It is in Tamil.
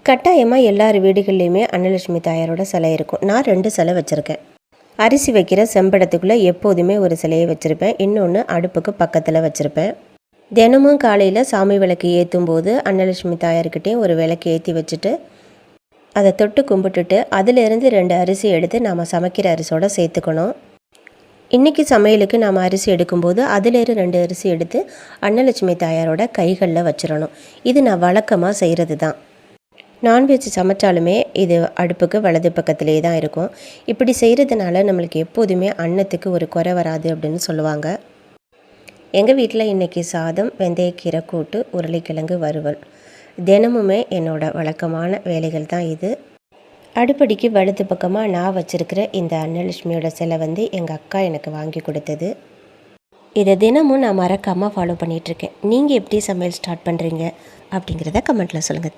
கட்டாயமாக எல்லார் வீடுகள்லையுமே அன்னலட்சுமி தாயாரோட சிலை இருக்கும். நான் 2 சிலை வச்சுருக்கேன். அரிசி வைக்கிற செம்படத்துக்குள்ளே எப்போதுமே ஒரு சிலையை வச்சுருப்பேன். இன்னொன்று அடுப்புக்கு பக்கத்தில் வச்சுருப்பேன். தினமும் காலையில் சாமி விளக்கு ஏற்றும் போது அன்னலட்சுமி தாயார்கிட்டையும் ஒரு விளக்கு ஏற்றி வச்சுட்டு அதை தொட்டு கும்பிட்டுட்டு அதிலேருந்து 2 அரிசி எடுத்து நாம் சமைக்கிற அரிசியோடு சேர்த்துக்கணும். இன்றைக்கி சமையலுக்கு நாம் அரிசி எடுக்கும்போது அதிலேருந்து 2 அரிசி எடுத்து அன்னலட்சுமி தாயாரோட கைகளில் வச்சிடணும். இது நான் வழக்கமாக செய்கிறது தான். நான்வெஜ் சமைச்சாலுமே இது அடுப்புக்கு வலது பக்கத்திலே தான் இருக்கும். இப்படி செய்கிறதுனால நம்மளுக்கு எப்போதுமே அன்னத்துக்கு ஒரு குறை வராது அப்படின்னு சொல்லுவாங்க. எங்கள் வீட்டில் இன்றைக்கி சாதம், வெந்தயக்கீரை கூட்டு, உருளைக்கிழங்கு வறுவல். தினமுமே என்னோடய வழக்கமான வேலைகள் தான் இது. அடுப்படிக்கு வலது பக்கமாக நான் வச்சுருக்கிற இந்த அன்னலட்சுமியோட சிலை எங்கள் அக்கா எனக்கு வாங்கி கொடுத்தது. இதை தினமும் நான் மறக்காமல் ஃபாலோ பண்ணிகிட்ருக்கேன். நீங்கள் எப்படி சமையல் ஸ்டார்ட் பண்ணுறீங்க அப்படிங்கிறத கமெண்ட்டில் சொல்லுங்கள்.